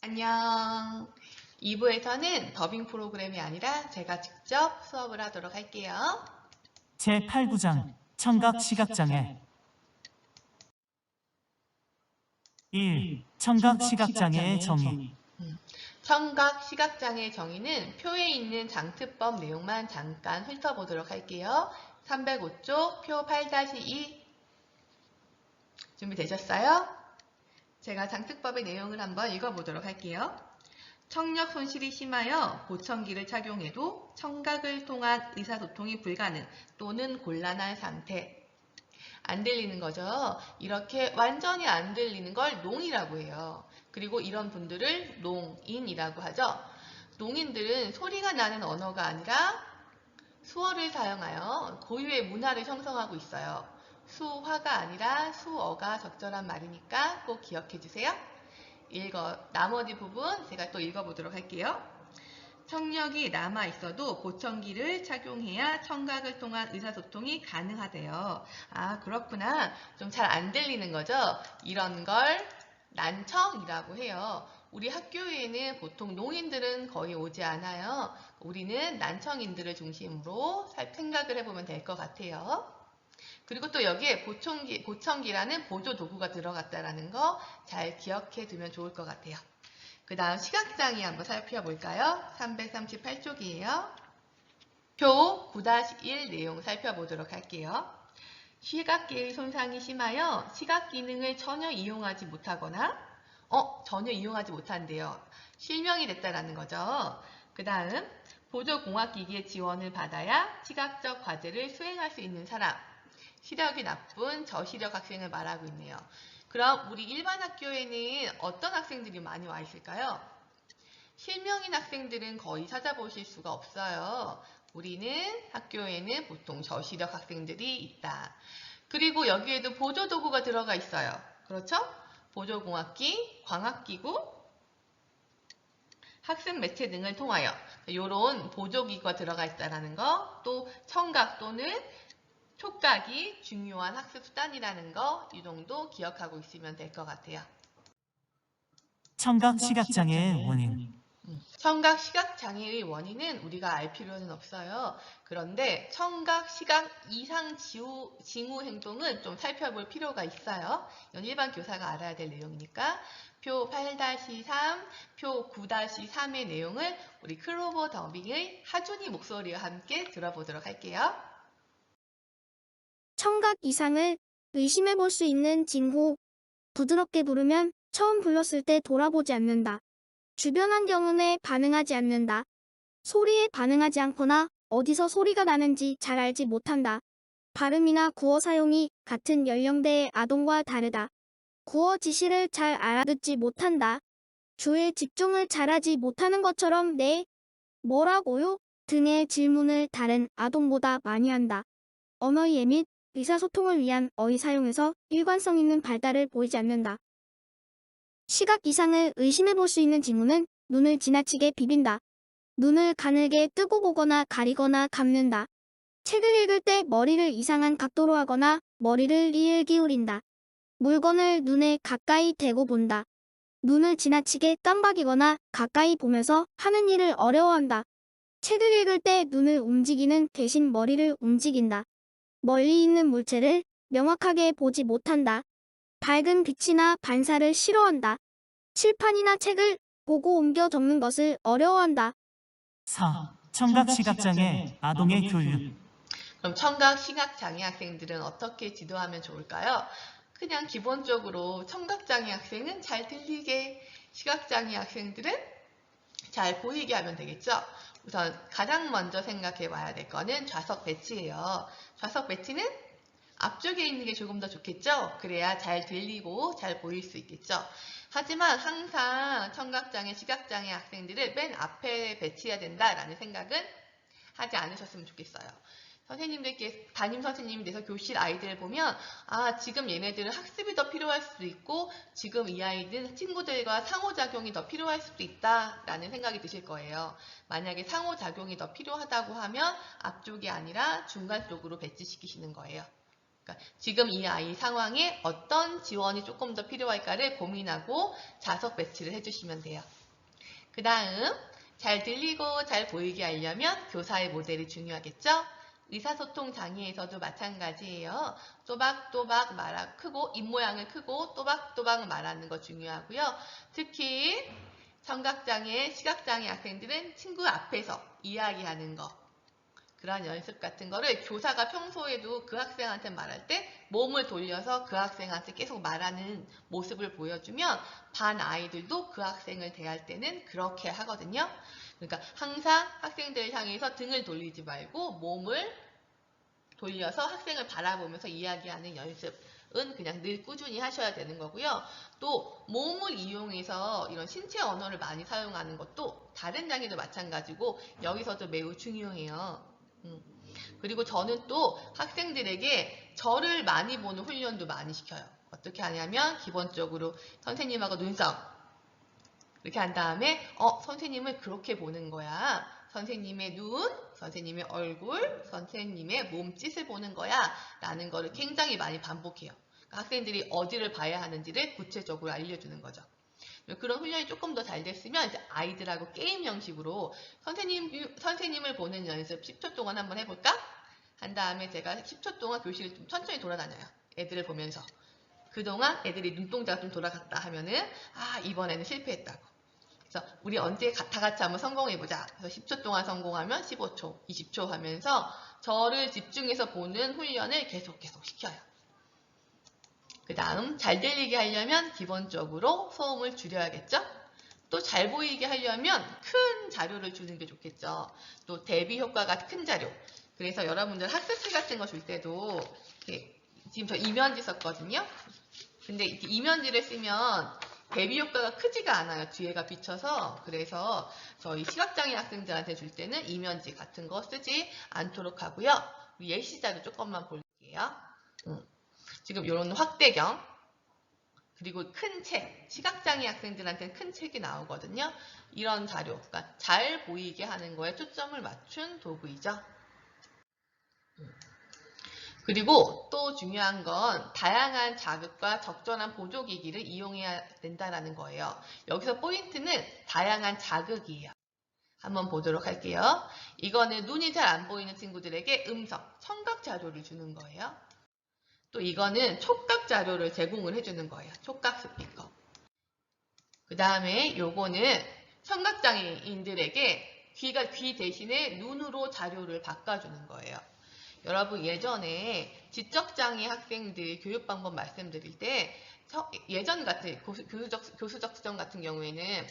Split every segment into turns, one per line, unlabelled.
안녕. 2부에서는 더빙 프로그램이 아니라 제가 직접 수업을 하도록 할게요.
제8구장 청각시각장애 1. 청각시각장애의 정의
청각 시각장애 정의는 표에 있는 장트법 내용만 잠깐 훑어보도록 할게요. 305쪽 표 8-2 준비되셨어요? 제가 장특법의 내용을 한번 읽어보도록 할게요. 청력 손실이 심하여 보청기를 착용해도 청각을 통한 의사소통이 불가능 또는 곤란한 상태. 안 들리는 거죠. 이렇게 완전히 안 들리는 걸 농이라고 해요. 그리고 이런 분들을 농인이라고 하죠. 농인들은 소리가 나는 언어가 아니라 수어를 사용하여 고유의 문화를 형성하고 있어요. 수화가 아니라 수어가 적절한 말이니까 꼭 기억해 주세요. 나머지 부분 제가 또 읽어보도록 할게요. 청력이 남아있어도 보청기를 착용해야 청각을 통한 의사소통이 가능하대요. 아, 그렇구나. 좀 잘 안 들리는 거죠? 이런 걸 난청이라고 해요. 우리 학교에는 보통 농인들은 거의 오지 않아요. 우리는 난청인들을 중심으로 생각을 해보면 될 것 같아요. 그리고 또 여기에 보청기라는 보조 도구가 들어갔다는 거 잘 기억해 두면 좋을 것 같아요. 그 다음 시각장애 한번 살펴볼까요? 338쪽이에요. 표 9-1 내용 살펴보도록 할게요. 시각계의 손상이 심하여 시각 기능을 전혀 이용하지 못하거나 전혀 이용하지 못한대요. 실명이 됐다라는 거죠. 그 다음 보조공학기기의 지원을 받아야 시각적 과제를 수행할 수 있는 사람. 시력이 나쁜 저시력 학생을 말하고 있네요. 그럼 우리 일반 학교에는 어떤 학생들이 많이 와 있을까요? 실명인 학생들은 거의 찾아보실 수가 없어요. 우리는 학교에는 보통 저시력 학생들이 있다. 그리고 여기에도 보조도구가 들어가 있어요. 그렇죠? 보조공학기, 광학기구, 학습 매체 등을 통하여 이런 보조기구가 들어가 있다는 거, 또 청각 또는 촉각이 중요한 학습 수단이라는 거, 이 정도 기억하고 있으면 될 것 같아요.
청각시각장애의 원인
청각 시각 장애의 원인은 우리가 알 필요는 없어요. 그런데 청각 시각 이상 징후 행동은 좀 살펴볼 필요가 있어요. 이건 일반 교사가 알아야 될 내용이니까 표 8-3, 표 9-3의 내용을 우리 클로버 더빙의 하준이 목소리와 함께 들어보도록 할게요.
청각 이상을 의심해 볼 수 있는 징후. 부드럽게 부르면 처음 불렀을 때 돌아보지 않는다. 주변 환경음에 반응하지 않는다. 소리에 반응하지 않거나 어디서 소리가 나는지 잘 알지 못한다. 발음이나 구어 사용이 같은 연령대의 아동과 다르다. 구어 지시를 잘 알아듣지 못한다. 주에 집중을 잘하지 못하는 것처럼 네, 뭐라고요? 등의 질문을 다른 아동보다 많이 한다. 언어 이해 및 의사소통을 위한 어휘 사용에서 일관성 있는 발달을 보이지 않는다. 시각 이상을 의심해 볼 수 있는 징후는 눈을 지나치게 비빈다. 눈을 가늘게 뜨고 보거나 가리거나 감는다. 책을 읽을 때 머리를 이상한 각도로 하거나 머리를 이을 기울인다. 물건을 눈에 가까이 대고 본다. 눈을 지나치게 깜박이거나 가까이 보면서 하는 일을 어려워한다. 책을 읽을 때 눈을 움직이는 대신 머리를 움직인다. 멀리 있는 물체를 명확하게 보지 못한다. 밝은 빛이나 반사를 싫어한다. 칠판이나 책을 보고 옮겨 적는 것을 어려워한다.
4. 청각시각장애 아동의 교육
그럼 청각 시각 장애 학생들은 어떻게 지도하면 좋을까요? 그냥 기본적으로 청각 장애 학생은 잘 들리게, 시각 장애 학생들은 잘 보이게 하면 되겠죠. 우선 가장 먼저 생각해 봐야 될 거는 좌석 배치예요. 좌석 배치는 앞쪽에 있는 게 조금 더 좋겠죠? 그래야 잘 들리고 잘 보일 수 있겠죠? 하지만 항상 청각장애, 시각장애 학생들을 맨 앞에 배치해야 된다라는 생각은 하지 않으셨으면 좋겠어요. 담임 선생님이 돼서 교실 아이들을 보면 지금 얘네들은 학습이 더 필요할 수도 있고 지금 이 아이들은 친구들과 상호작용이 더 필요할 수도 있다라는 생각이 드실 거예요. 만약에 상호작용이 더 필요하다고 하면 앞쪽이 아니라 중간 쪽으로 배치시키시는 거예요. 그러니까 지금 이 아이 상황에 어떤 지원이 조금 더 필요할까를 고민하고 자석 배치를 해주시면 돼요. 그 다음 잘 들리고 잘 보이게 하려면 교사의 모델이 중요하겠죠? 의사소통 장애에서도 마찬가지예요. 또박또박 크고 입모양을 크고 또박또박 말하는 거 중요하고요. 특히 청각장애, 시각장애 학생들은 친구 앞에서 이야기하는 거, 그런 연습 같은 거를 교사가 평소에도 그 학생한테 말할 때 몸을 돌려서 그 학생한테 계속 말하는 모습을 보여주면 반 아이들도 그 학생을 대할 때는 그렇게 하거든요. 그러니까 항상 학생들을 향해서 등을 돌리지 말고 몸을 돌려서 학생을 바라보면서 이야기하는 연습은 그냥 늘 꾸준히 하셔야 되는 거고요. 또 몸을 이용해서 이런 신체 언어를 많이 사용하는 것도 다른 장애도 마찬가지고 여기서도 매우 중요해요. 그리고 저는 또 학생들에게 저를 많이 보는 훈련도 많이 시켜요. 어떻게 하냐면 기본적으로 선생님하고 눈썹 이렇게 한 다음에 선생님을 그렇게 보는 거야. 선생님의 눈, 선생님의 얼굴, 선생님의 몸짓을 보는 거야 라는 거를 굉장히 많이 반복해요. 그러니까 학생들이 어디를 봐야 하는지를 구체적으로 알려주는 거죠. 그런 훈련이 조금 더 잘 됐으면 이제 아이들하고 게임 형식으로 선생님을 보는 연습 10초 동안 한번 해볼까? 한 다음에 제가 10초 동안 교실을 좀 천천히 돌아다녀요. 애들을 보면서. 그동안 애들이 눈동자가 좀 돌아갔다 하면은 이번에는 실패했다고. 그래서 우리 언제 다 같이 한번 성공해보자. 그래서 10초 동안 성공하면 15초, 20초 하면서 저를 집중해서 보는 훈련을 계속 시켜요. 그 다음 잘 들리게 하려면 기본적으로 소음을 줄여야겠죠? 또 잘 보이게 하려면 큰 자료를 주는 게 좋겠죠. 또 대비 효과가 큰 자료. 그래서 여러분들 학습지 같은 거 줄 때도 지금 저 이면지 썼거든요. 근데 이면지를 쓰면 대비 효과가 크지가 않아요. 뒤에가 비쳐서. 그래서 저희 시각장애 학생들한테 줄 때는 이면지 같은 거 쓰지 않도록 하고요. 예시자료 조금만 볼게요. 지금 이런 확대경, 그리고 큰 책, 시각장애 학생들한테는 큰 책이 나오거든요. 이런 자료, 그러니까 잘 보이게 하는 거에 초점을 맞춘 도구이죠. 그리고 또 중요한 건 다양한 자극과 적절한 보조기기를 이용해야 된다는 거예요. 여기서 포인트는 다양한 자극이에요. 한번 보도록 할게요. 이거는 눈이 잘 안 보이는 친구들에게 음성, 청각 자료를 주는 거예요. 또 이거는 촉각 자료를 제공을 해주는 거예요. 촉각 스피커. 그 다음에 요거는 청각장애인들에게 귀 대신에 눈으로 자료를 바꿔주는 거예요. 여러분 예전에 지적장애 학생들 교육 방법 말씀드릴 때 예전 같은 교수적 수정 같은 경우에는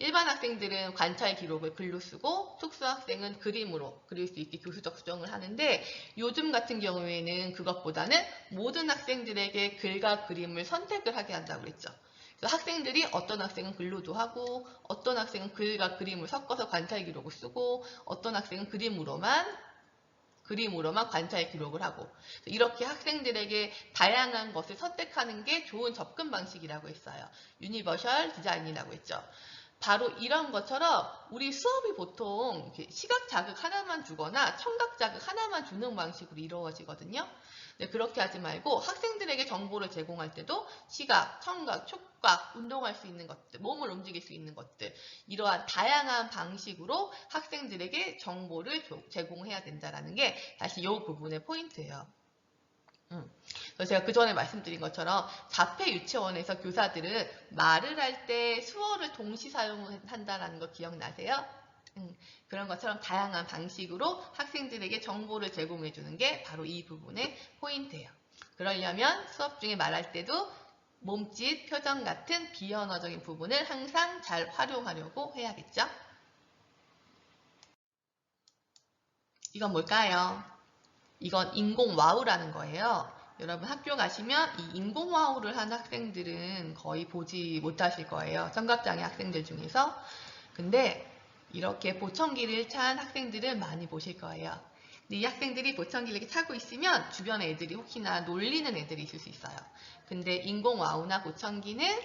일반 학생들은 관찰 기록을 글로 쓰고 특수 학생은 그림으로 그릴 수 있게 교수적 수정을 하는데 요즘 같은 경우에는 그것보다는 모든 학생들에게 글과 그림을 선택을 하게 한다고 그랬죠. 그래서 학생들이 어떤 학생은 글로도 하고 어떤 학생은 글과 그림을 섞어서 관찰 기록을 쓰고 어떤 학생은 그림으로만 관찰 기록을 하고 이렇게 학생들에게 다양한 것을 선택하는 게 좋은 접근 방식이라고 했어요. 유니버셜 디자인이라고 했죠. 바로 이런 것처럼 우리 수업이 보통 시각 자극 하나만 주거나 청각 자극 하나만 주는 방식으로 이루어지거든요. 네, 그렇게 하지 말고 학생들에게 정보를 제공할 때도 시각, 청각, 촉각, 운동할 수 있는 것들, 몸을 움직일 수 있는 것들 이러한 다양한 방식으로 학생들에게 정보를 제공해야 된다는 게 사실 이 부분의 포인트예요. 그래서 제가 그 전에 말씀드린 것처럼 자폐 유치원에서 교사들은 말을 할 때 수어를 동시 사용한다는 거 기억나세요? 그런 것처럼 다양한 방식으로 학생들에게 정보를 제공해 주는 게 바로 이 부분의 포인트예요. 그러려면 수업 중에 말할 때도 몸짓, 표정 같은 비언어적인 부분을 항상 잘 활용하려고 해야겠죠? 이건 뭘까요? 이건 인공와우라는 거예요. 여러분 학교 가시면 이 인공와우를 한 학생들은 거의 보지 못하실 거예요. 청각장애 학생들 중에서. 근데 이렇게 보청기를 찬 학생들은 많이 보실 거예요. 근데 이 학생들이 보청기를 이렇게 차고 있으면 주변에 애들이 혹시나 놀리는 애들이 있을 수 있어요. 근데 인공와우나 보청기는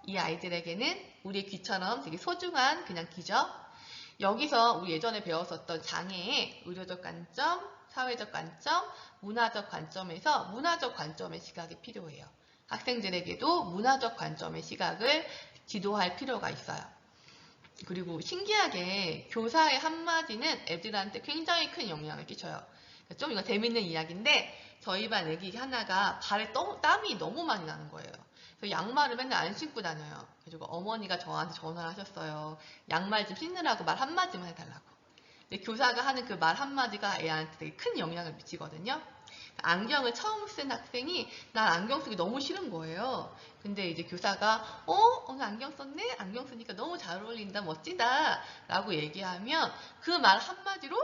이 아이들에게는 우리 귀처럼 되게 소중한 그냥 귀죠. 여기서 우리 예전에 배웠었던 장애의 의료적 관점, 사회적 관점, 문화적 관점에서 문화적 관점의 시각이 필요해요. 학생들에게도 문화적 관점의 시각을 지도할 필요가 있어요. 그리고 신기하게 교사의 한마디는 애들한테 굉장히 큰 영향을 끼쳐요. 좀 이거 재밌는 이야기인데 저희 반 애기 하나가 발에 땀이 너무 많이 나는 거예요. 그래서 양말을 맨날 안 신고 다녀요. 그리고 어머니가 저한테 전화를 하셨어요. 양말 좀 신으라고 말 한마디만 해달라고. 근데 교사가 하는 그 말 한마디가 애한테 되게 큰 영향을 미치거든요. 안경을 처음 쓴 학생이 난 안경 쓰기 너무 싫은 거예요. 근데 이제 교사가 오늘 안경 썼네? 안경 쓰니까 너무 잘 어울린다, 멋지다 라고 얘기하면 그 말 한마디로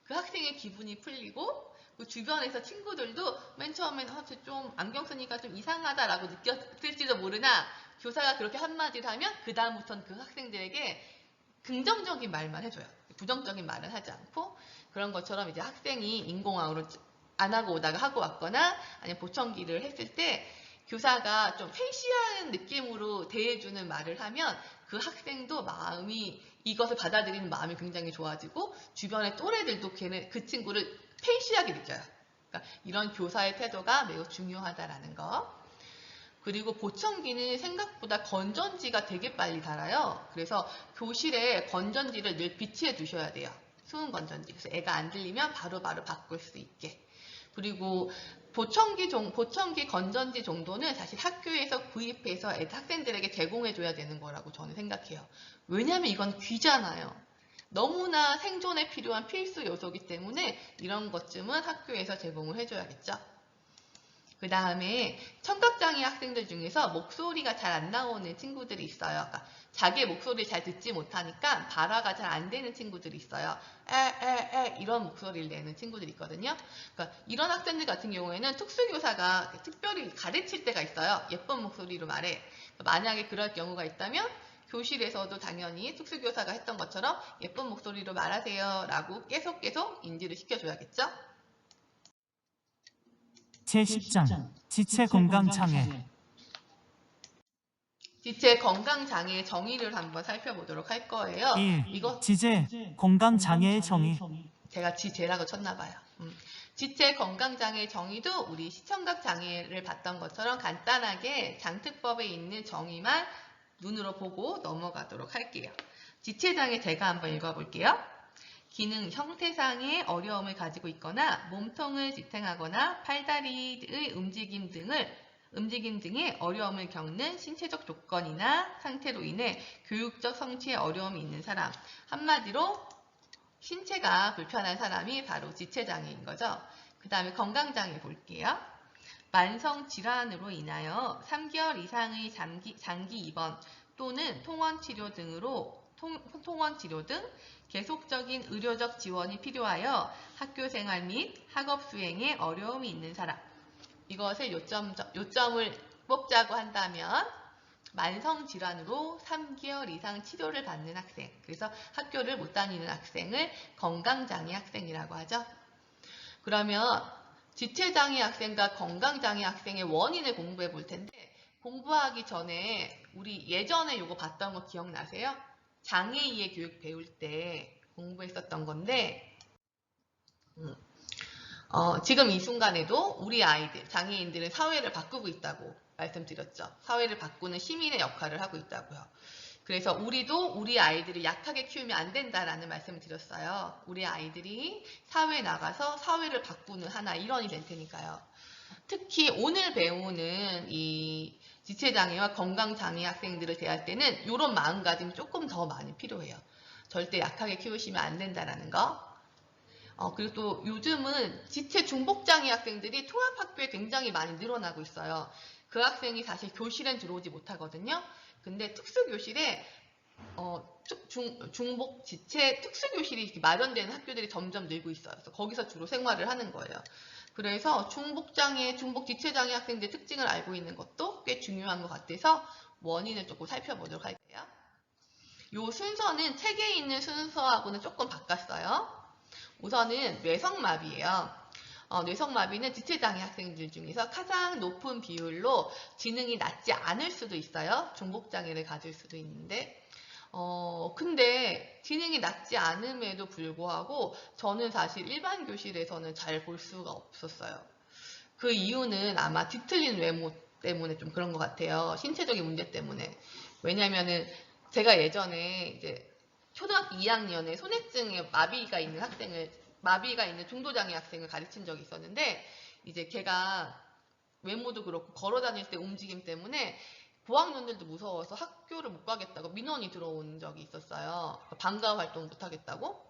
그 학생의 기분이 풀리고 그 주변에서 친구들도 맨 처음엔 좀 안경 쓰니까 좀 이상하다라고 느꼈을지도 모르나 교사가 그렇게 한마디를 하면 그 다음부터는 그 학생들에게 긍정적인 말만 해줘요. 부정적인 말은 하지 않고 그런 것처럼 이제 학생이 인공화으로 안 하고 오다가 하고 왔거나 아니면 보청기를 했을 때 교사가 좀 페이시한 느낌으로 대해주는 말을 하면 그 학생도 마음이 이것을 받아들이는 마음이 굉장히 좋아지고 주변의 또래들도 그 친구를 페이시하게 느껴요. 그러니까 이런 교사의 태도가 매우 중요하다라는 거. 그리고 보청기는 생각보다 건전지가 되게 빨리 닳아요. 그래서 교실에 건전지를 늘 비치해 두셔야 돼요. 수은 건전지. 그래서 애가 안 들리면 바로바로 바꿀 수 있게. 그리고 보청기 건전지 정도는 사실 학교에서 구입해서 학생들에게 제공해줘야 되는 거라고 저는 생각해요. 왜냐하면 이건 귀잖아요. 너무나 생존에 필요한 필수 요소이기 때문에 이런 것쯤은 학교에서 제공을 해줘야겠죠. 그 다음에 청각장애 학생들 중에서 목소리가 잘 안 나오는 친구들이 있어요. 그러니까 자기 목소리를 잘 듣지 못하니까 발화가 잘 안 되는 친구들이 있어요. 에 이런 목소리를 내는 친구들이 있거든요. 그러니까 이런 학생들 같은 경우에는 특수교사가 특별히 가르칠 때가 있어요. 예쁜 목소리로 말해. 만약에 그럴 경우가 있다면 교실에서도 당연히 특수교사가 했던 것처럼 예쁜 목소리로 말하세요 라고 계속 인지를 시켜줘야겠죠.
제10장 지체 건강 장애.
지체 건강 장애의 정의를 한번 살펴보도록 할 거예요.
1.
이거
지체 건강 장애의 정의.
제가 지체라고 쳤나 봐요. 지체 건강 장애의 정의도 우리 시청각 장애를 봤던 것처럼 간단하게 장특법에 있는 정의만 눈으로 보고 넘어가도록 할게요. 지체 장애 제가 한번 읽어볼게요. 기능 형태상의 어려움을 가지고 있거나 몸통을 지탱하거나 팔다리의 움직임 등의 어려움을 겪는 신체적 조건이나 상태로 인해 교육적 성취에 어려움이 있는 사람. 한마디로 신체가 불편한 사람이 바로 지체장애인 거죠. 그 다음에 건강장애 볼게요. 만성질환으로 인하여 3개월 이상의 장기 입원 또는 통원치료 등 계속적인 의료적 지원이 필요하여 학교 생활 및 학업 수행에 어려움이 있는 사람. 이것을 요점을 뽑자고 한다면 만성질환으로 3개월 이상 치료를 받는 학생, 그래서 학교를 못 다니는 학생을 건강장애 학생이라고 하죠. 그러면 지체장애 학생과 건강장애 학생의 원인을 공부해 볼 텐데 공부하기 전에 우리 예전에 요거 봤던 거 기억나세요? 장애인의 교육 배울 때 공부했었던 건데 지금 이 순간에도 우리 아이들, 장애인들은 사회를 바꾸고 있다고 말씀드렸죠. 사회를 바꾸는 시민의 역할을 하고 있다고요. 그래서 우리도 우리 아이들을 약하게 키우면 안 된다라는 말씀을 드렸어요. 우리 아이들이 사회에 나가서 사회를 바꾸는 하나의 일원이 될 테니까요. 특히 오늘 배우는 이 지체장애와 건강장애 학생들을 대할 때는 이런 마음가짐이 조금 더 많이 필요해요. 절대 약하게 키우시면 안 된다라는 거. 그리고 또 요즘은 지체 중복장애 학생들이 통합학교에 굉장히 많이 늘어나고 있어요. 그 학생이 사실 교실엔 들어오지 못하거든요. 근데 특수교실에 중복 지체 특수교실이 이렇게 마련되는 학교들이 점점 늘고 있어요. 그래서 거기서 주로 생활을 하는 거예요. 그래서 중복장애, 중복지체장애 학생들의 특징을 알고 있는 것도 꽤 중요한 것 같아서 원인을 조금 살펴보도록 할게요. 이 순서는 책에 있는 순서하고는 조금 바꿨어요. 우선은 뇌성마비예요. 뇌성마비는 지체장애 학생들 중에서 가장 높은 비율로 지능이 낮지 않을 수도 있어요. 중복장애를 가질 수도 있는데 근데 지능이 낮지 않음에도 불구하고 저는 사실 일반 교실에서는 잘 볼 수가 없었어요. 그 이유는 아마 뒤틀린 외모 때문에 좀 그런 것 같아요. 신체적인 문제 때문에. 왜냐면은 제가 예전에 이제 초등학교 2학년에 손해증에 마비가 있는 중도장애 학생을 가르친 적이 있었는데, 이제 걔가 외모도 그렇고 걸어 다닐 때 움직임 때문에 고학년들도 무서워서 학교를 못 가겠다고 민원이 들어온 적이 있었어요. 방과 활동 못 하겠다고.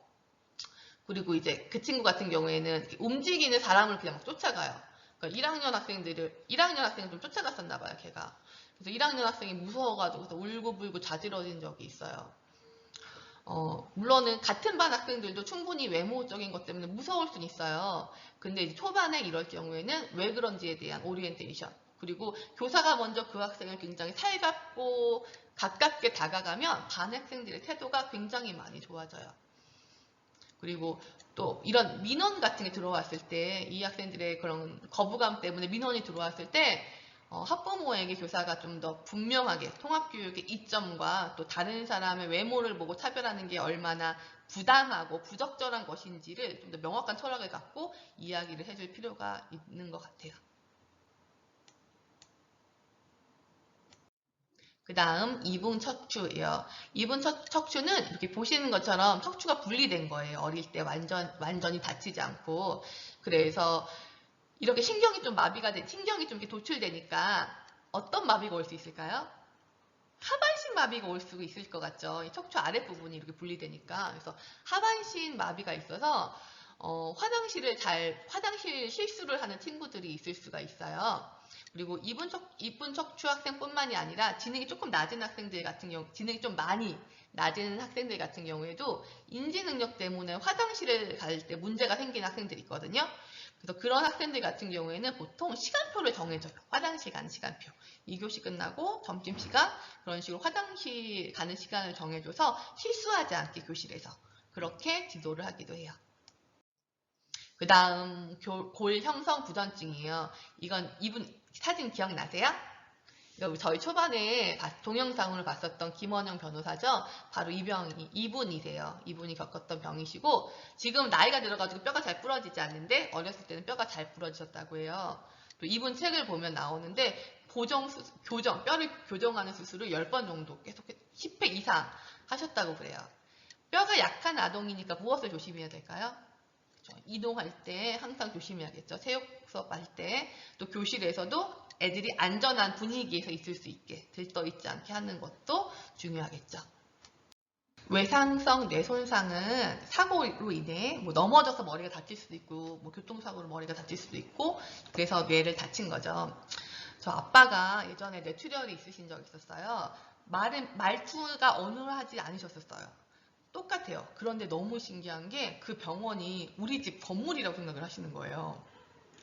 그리고 이제 그 친구 같은 경우에는 움직이는 사람을 그냥 막 쫓아가요. 그러니까 1학년 학생을 좀 쫓아갔었나 봐요, 걔가. 그래서 1학년 학생이 무서워가지고 울고불고 자지러진 적이 있어요. 물론은 같은 반 학생들도 충분히 외모적인 것 때문에 무서울 수는 있어요. 근데 이제 초반에 이럴 경우에는 왜 그런지에 대한 오리엔테이션, 그리고 교사가 먼저 그 학생을 굉장히 살갑고 가깝게 다가가면 반 학생들의 태도가 굉장히 많이 좋아져요. 그리고 또 이런 민원 같은 게 들어왔을 때, 이 학생들의 그런 거부감 때문에 민원이 들어왔을 때 학부모에게 교사가 좀 더 분명하게 통합교육의 이점과 또 다른 사람의 외모를 보고 차별하는 게 얼마나 부당하고 부적절한 것인지를 좀 더 명확한 철학을 갖고 이야기를 해줄 필요가 있는 것 같아요. 그 다음 이분 척추예요. 이분 척추는 이렇게 보시는 것처럼 척추가 분리된 거예요. 어릴 때 완전히 다치지 않고. 그래서 이렇게 신경이 좀 이렇게 도출되니까 어떤 마비가 올 수 있을까요? 하반신 마비가 올 수 있을 것 같죠. 이 척추 아랫부분이 이렇게 분리되니까. 그래서 하반신 마비가 있어서 화장실 실수를 하는 친구들이 있을 수가 있어요. 그리고 이분 척추 학생뿐만이 아니라 지능이 조금 낮은 학생들 같은 경우, 지능이 좀 많이 낮은 학생들 같은 경우에도 인지 능력 때문에 화장실을 갈 때 문제가 생기는 학생들이 있거든요. 그래서 그런 학생들 같은 경우에는 보통 시간표를 정해줘요. 화장실 가는 시간표. 2교시 끝나고 점심시간, 그런 식으로 화장실 가는 시간을 정해줘서 실수하지 않게 교실에서 그렇게 지도를 하기도 해요. 그 다음 골 형성 부전증이에요. 이분 사진 기억나세요? 저희 초반에 동영상으로 봤었던 김원영 변호사죠. 바로 이분이세요. 이분이 겪었던 병이시고, 지금 나이가 들어가지고 뼈가 잘 부러지지 않는데 어렸을 때는 뼈가 잘 부러지셨다고 해요. 또 이분 책을 보면 나오는데 뼈를 교정하는 수술을 10번 정도 계속 10회 이상 하셨다고 그래요. 뼈가 약한 아동이니까 무엇을 조심해야 될까요? 이동할 때 항상 조심해야겠죠. 체육 수업할 때, 또 교실에서도 애들이 안전한 분위기에서 있을 수 있게, 들떠있지 않게 하는 것도 중요하겠죠. 외상성 뇌손상은 사고로 인해 넘어져서 머리가 다칠 수도 있고, 교통사고로 머리가 다칠 수도 있고, 그래서 뇌를 다친 거죠. 저 아빠가 예전에 뇌출혈이 있으신 적이 있었어요. 말투가 어눌하지 않으셨었어요. 똑같아요. 그런데 너무 신기한 게 그 병원이 우리 집 건물이라고 생각을 하시는 거예요.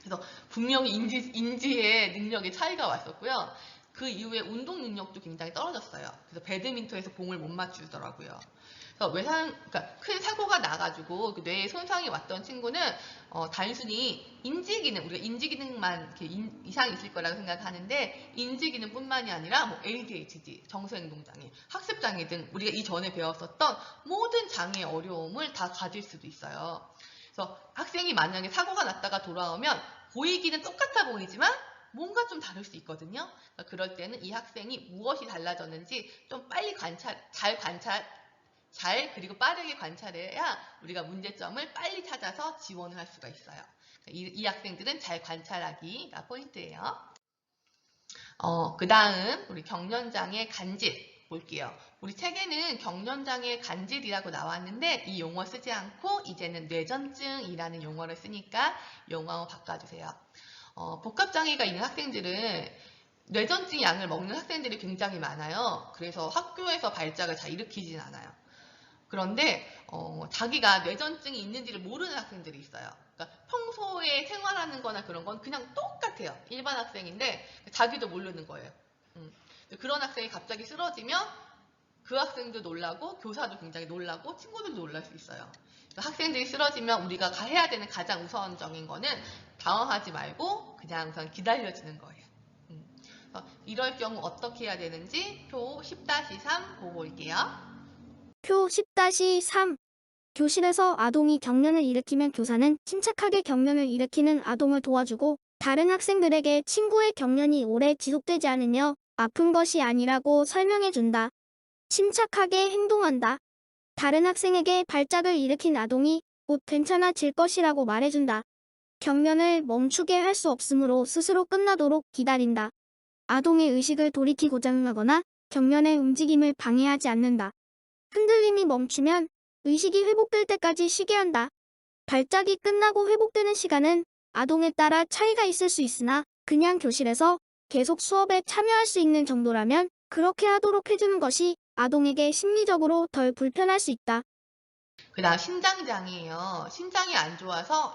그래서 분명히 인지의 능력에 차이가 왔었고요. 그 이후에 운동 능력도 굉장히 떨어졌어요. 그래서 배드민턴에서 공을 못 맞추더라고요. 그러니까 큰 사고가 나가지고 그 뇌에 손상이 왔던 친구는 단순히 인지기능, 우리가 인지기능만 이상이 있을 거라고 생각하는데, 인지기능뿐만이 아니라 ADHD, 정서행동장애, 학습장애 등 우리가 이전에 배웠었던 모든 장애의 어려움을 다 가질 수도 있어요. 그래서 학생이 만약에 사고가 났다가 돌아오면 보이기는 똑같아 보이지만 뭔가 좀 다를 수 있거든요. 그러니까 그럴 때는 이 학생이 무엇이 달라졌는지 좀 빨리 그리고 빠르게 관찰해야 우리가 문제점을 빨리 찾아서 지원을 할 수가 있어요. 이 학생들은 잘 관찰하기가 포인트예요. 그 다음 우리 경련장애 간질 볼게요. 우리 책에는 경련장애 간질이라고 나왔는데 이 용어 쓰지 않고 이제는 뇌전증이라는 용어를 쓰니까 용어 바꿔주세요. 복합장애가 있는 학생들은 뇌전증 약을 먹는 학생들이 굉장히 많아요. 그래서 학교에서 발작을 잘 일으키진 않아요. 그런데 자기가 뇌전증이 있는지를 모르는 학생들이 있어요. 그러니까 평소에 생활하는 거나 그런 건 그냥 똑같아요. 일반 학생인데 자기도 모르는 거예요. 그런 학생이 갑자기 쓰러지면 그 학생도 놀라고 교사도 굉장히 놀라고 친구들도 놀랄 수 있어요. 학생들이 쓰러지면 우리가 해야 되는 가장 우선적인 거는 당황하지 말고 그냥 우선 기다려주는 거예요. 이럴 경우 어떻게 해야 되는지 표 10-3 보고 올게요.
표 10-3 교실에서 아동이 경련을 일으키면 교사는 침착하게 경련을 일으키는 아동을 도와주고 다른 학생들에게 친구의 경련이 오래 지속되지 않으며 아픈 것이 아니라고 설명해준다. 침착하게 행동한다. 다른 학생에게 발작을 일으킨 아동이 곧 괜찮아질 것이라고 말해준다. 경련을 멈추게 할 수 없으므로 스스로 끝나도록 기다린다. 아동의 의식을 돌이키고자 하거나 경련의 움직임을 방해하지 않는다. 흔들림이 멈추면 의식이 회복될 때까지 쉬게 한다. 발작이 끝나고 회복되는 시간은 아동에 따라 차이가 있을 수 있으나 그냥 교실에서 계속 수업에 참여할 수 있는 정도라면 그렇게 하도록 해주는 것이 아동에게 심리적으로 덜 불편할 수 있다.
그 다음 신장장애예요. 신장이 안 좋아서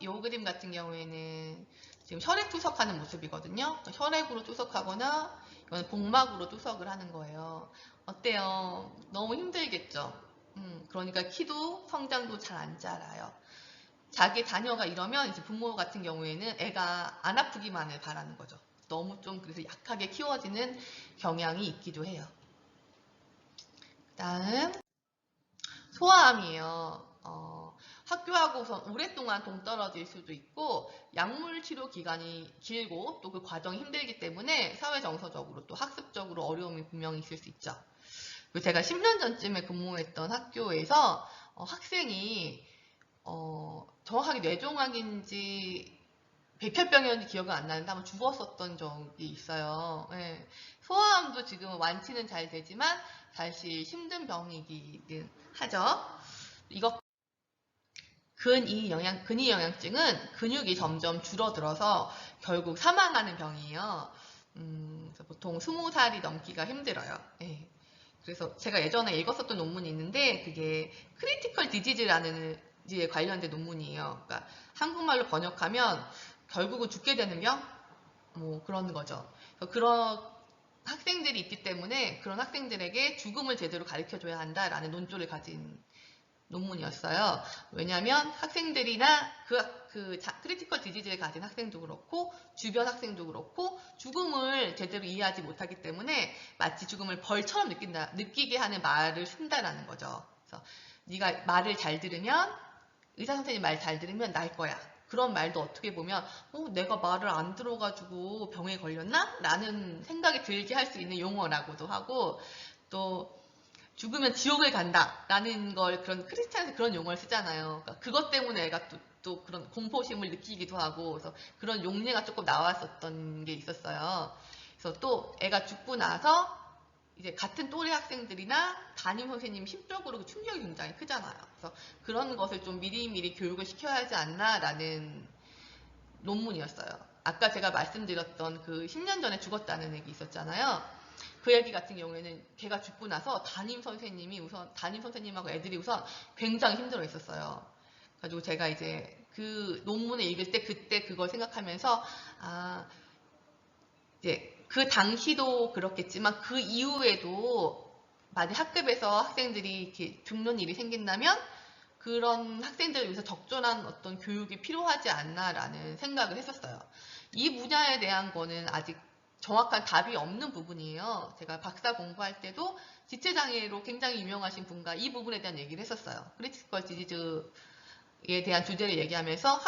요 그림 같은 경우에는 지금 혈액 투석하는 모습이거든요. 혈액으로 투석하거나 이건 복막으로 투석을 하는 거예요. 어때요? 너무 힘들겠죠? 그러니까 키도 성장도 잘 안 자라요. 자기 자녀가 이러면 이제 부모 같은 경우에는 애가 안 아프기만을 바라는 거죠. 너무 좀 그래서 약하게 키워지는 경향이 있기도 해요. 그 다음 소아암이에요. 학교하고서 오랫동안 동떨어질 수도 있고 약물 치료 기간이 길고 또 그 과정이 힘들기 때문에 사회정서적으로 또 학습적으로 어려움이 분명히 있을 수 있죠. 그리고 제가 10년 전쯤에 근무했던 학교에서 학생이 정확하게 뇌종양인지 백혈병이었는지 기억은 안 나는데 한번 죽었었던 적이 있어요. 네. 소아암도 지금 완치는 잘 되지만 사실 힘든 병이기는 하죠. 이거 근위 영양증은 근육이 점점 줄어들어서 결국 사망하는 병이에요. 그래서 보통 20살이 넘기가 힘들어요. 네. 그래서 제가 예전에 읽었었던 논문이 있는데 그게 크리티컬 디지즈라는 에 관련된 논문이에요. 그러니까 한국말로 번역하면 결국은 죽게 되는 병? 뭐 그런 거죠. 그런 학생들이 있기 때문에 그런 학생들에게 죽음을 제대로 가르쳐줘야 한다라는 논조를 가진 논문이었어요. 왜냐하면 학생들이나 크리티컬 디지즈를 가진 학생도 그렇고 주변 학생도 그렇고 죽음을 제대로 이해하지 못하기 때문에 마치 죽음을 벌처럼 느끼게 하는 말을 쓴다라는 거죠. 그래서 네가 말을 잘 들으면 의사 선생님 말 잘 들으면 날 거야. 그런 말도 어떻게 보면 내가 말을 안 들어가지고 병에 걸렸나? 라는 생각이 들게 할 수 있는 용어라고도 하고 또 죽으면 지옥을 간다 라는 걸 그런 크리스찬에서 그런 용어를 쓰잖아요. 그러니까 그것 때문에 애가 또 그런 공포심을 느끼기도 하고 그래서 그런 용례가 조금 나왔었던 게 있었어요. 그래서 또 애가 죽고 나서 이제 같은 또래 학생들이나 담임 선생님 심적으로 그 충격이 굉장히 크잖아요. 그래서 그런 것을 좀 미리미리 교육을 시켜야 하지 않나라는 논문이었어요. 아까 제가 말씀드렸던 그 10년 전에 죽었다는 얘기 있었잖아요. 그 얘기 같은 경우에는 걔가 죽고 나서 담임 선생님하고 애들이 우선 굉장히 힘들어 했었어요. 그래가지고 제가 이제 그 논문을 읽을 때 그때 그걸 생각하면서 이제 그 당시도 그렇겠지만 그 이후에도 만약 학급에서 학생들이 이렇게 죽는 일이 생긴다면 그런 학생들을 위해서 적절한 어떤 교육이 필요하지 않나라는 생각을 했었어요. 이 분야에 대한 거는 아직 정확한 답이 없는 부분이에요. 제가 박사 공부할 때도 지체장애로 굉장히 유명하신 분과 이 부분에 대한 얘기를 했었어요. 크리티컬 디지즈에 대한 주제를 얘기하면서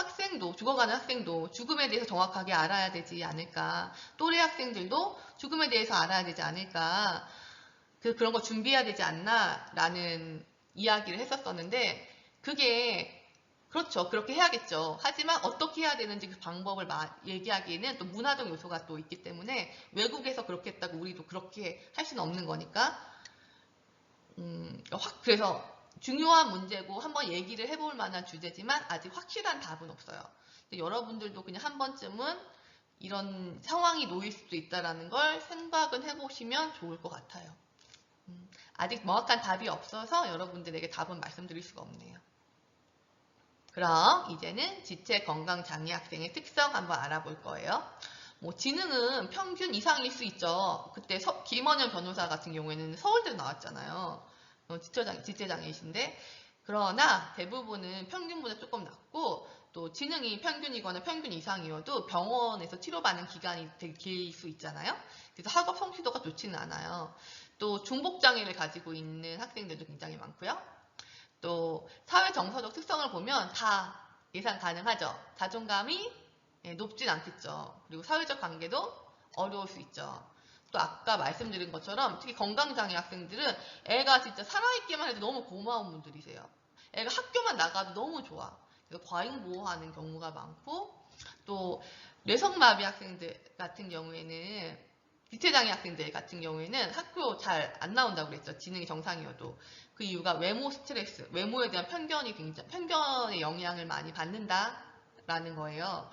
죽어가는 학생도 죽음에 대해서 정확하게 알아야 되지 않을까. 또래 학생들도 죽음에 대해서 알아야 되지 않을까. 그런 거 준비해야 되지 않나 라는 이야기를 했었었는데 그게 그렇죠. 그렇게 해야겠죠. 하지만 어떻게 해야 되는지 그 방법을 얘기하기에는 또 문화적 요소가 또 있기 때문에 외국에서 그렇게 했다고 우리도 그렇게 할 수는 없는 거니까 그래서 중요한 문제고 한번 얘기를 해볼 만한 주제지만 아직 확실한 답은 없어요. 여러분들도 그냥 한 번쯤은 이런 상황이 놓일 수도 있다는 걸 생각은 해보시면 좋을 것 같아요. 아직 정확한 답이 없어서 여러분들에게 답은 말씀드릴 수가 없네요. 그럼 이제는 지체 건강 장애 학생의 특성 한번 알아볼 거예요. 지능은 평균 이상일 수 있죠. 그때 김원현 변호사 같은 경우에는 서울대 나왔잖아요. 지체장애이신데 그러나 대부분은 평균보다 조금 낮고 또 지능이 평균이거나 평균 이상이어도 병원에서 치료받는 기간이 되게 길 수 있잖아요. 그래서 학업 성취도가 좋지는 않아요. 또 중복장애를 가지고 있는 학생들도 굉장히 많고요. 또 사회 정서적 특성을 보면 다 예상 가능하죠. 자존감이 높진 않겠죠. 그리고 사회적 관계도 어려울 수 있죠. 또 아까 말씀드린 것처럼 특히 건강장애 학생들은 애가 진짜 살아있기만 해도 너무 고마운 분들이세요. 애가 학교만 나가도 너무 좋아. 그래서 과잉보호하는 경우가 많고, 또 뇌성마비 학생들 같은 경우에는, 지체장애 학생들 같은 경우에는 학교 잘 안 나온다고 그랬죠. 지능이 정상이어도. 그 이유가 외모 스트레스, 외모에 대한 편견의 영향을 많이 받는다라는 거예요.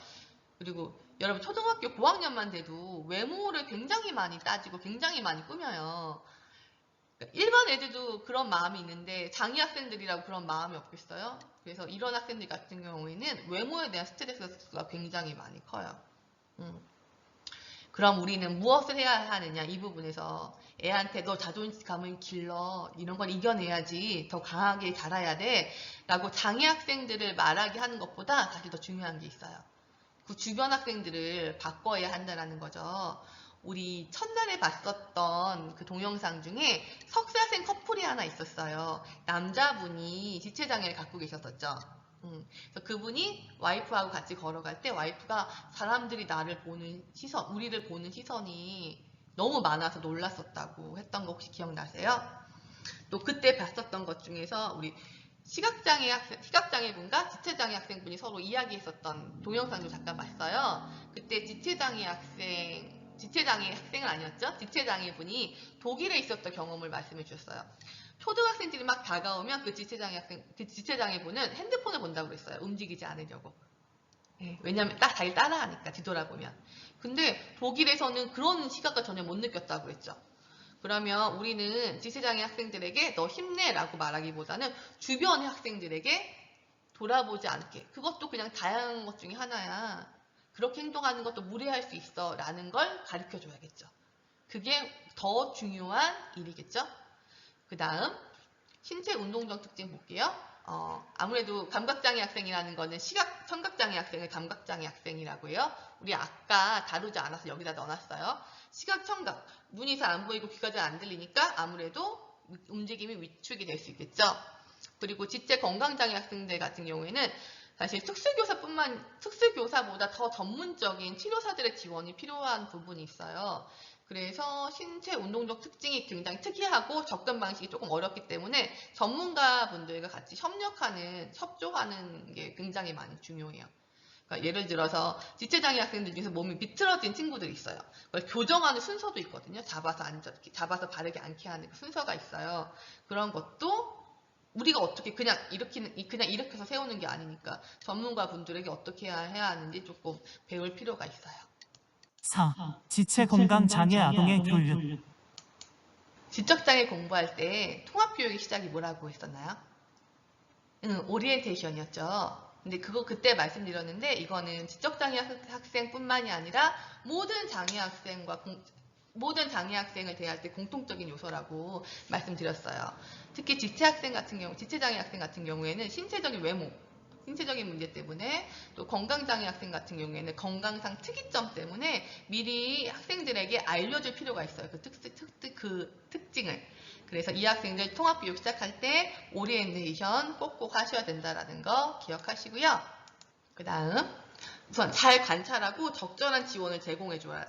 그리고 여러분 초등학교 고학년만 돼도 외모를 굉장히 많이 따지고 굉장히 많이 꾸며요. 일반 애들도 그런 마음이 있는데 장애 학생들이라고 그런 마음이 없겠어요? 그래서 이런 학생들 같은 경우에는 외모에 대한 스트레스가 굉장히 많이 커요. 그럼 우리는 무엇을 해야 하느냐, 이 부분에서 애한테 너 자존감을 길러, 이런 건 이겨내야지, 더 강하게 자라야 돼 라고 장애 학생들을 말하게 하는 것보다 사실 더 중요한 게 있어요. 그 주변 학생들을 바꿔야 한다는 거죠. 우리 첫날에 봤었던 그 동영상 중에 석사생 커플이 하나 있었어요. 남자분이 지체장애를 갖고 계셨었죠. 그래서 그분이 와이프하고 같이 걸어갈 때 와이프가 사람들이 나를 보는 시선, 우리를 보는 시선이 너무 많아서 놀랐었다고 했던 거 혹시 기억나세요? 또 그때 봤었던 것 중에서 우리 시각장애분과 지체장애 학생분이 서로 이야기했었던 동영상도 잠깐 봤어요. 그때 지체장애 학생은 아니었죠? 지체장애분이 독일에 있었던 경험을 말씀해 주셨어요. 초등학생들이 막 다가오면 그 지체장애분은 핸드폰을 본다고 그랬어요. 움직이지 않으려고. 왜냐면 자기 따라하니까, 뒤돌아보면. 근데 독일에서는 그런 시각을 전혀 못 느꼈다고 그랬죠. 그러면 우리는 지체장애 학생들에게 너 힘내라고 말하기보다는 주변의 학생들에게 돌아보지 않게, 그것도 그냥 다양한 것 중에 하나야. 그렇게 행동하는 것도 무례할 수 있어 라는 걸 가르쳐 줘야겠죠. 그게 더 중요한 일이겠죠. 그 다음 신체 운동적 특징 볼게요. 아무래도 감각장애 학생이라는 거는 청각장애 학생을 감각장애 학생이라고 해요. 우리 아까 다루지 않아서 여기다 넣어놨어요. 시각, 청각, 눈이 잘 안 보이고 귀가 잘 안 들리니까 아무래도 움직임이 위축이 될 수 있겠죠. 그리고 지체 건강장애 학생들 같은 경우에는 사실 특수교사보다 더 전문적인 치료사들의 지원이 필요한 부분이 있어요. 그래서 신체 운동적 특징이 굉장히 특이하고 접근 방식이 조금 어렵기 때문에 전문가분들과 같이 협조하는 게 굉장히 많이 중요해요. 그러니까 예를 들어서 지체장애 학생들 중에서 몸이 비틀어진 친구들이 있어요. 그걸 교정하는 순서도 있거든요. 잡아서 바르게 앉게 하는 순서가 있어요. 그런 것도 우리가 어떻게 그냥 이렇게 해서 세우는 게 아니니까 전문가 분들에게 어떻게 해야 하는지 조금 배울 필요가 있어요.
4. 지체 건강 장애 아동의 교육.
지적장애 공부할 때 통합교육의 시작이 뭐라고 했었나요? 오리엔테이션이었죠. 근데 그때 말씀드렸는데 이거는 지적장애 학생뿐만이 아니라 모든 장애 학생을 대할 때 공통적인 요소라고 말씀드렸어요. 특히 지체장애 학생 같은 경우에는 신체적인 외모, 신체적인 문제 때문에, 또 건강장애 학생 같은 경우에는 건강상 특이점 때문에 미리 학생들에게 알려줄 필요가 있어요. 그 특징을. 그래서 이 학생들 통합교육 시작할 때 오리엔테이션 꼭꼭 하셔야 된다는 거 기억하시고요. 그 다음 우선 잘 관찰하고 적절한 지원을 제공해줘야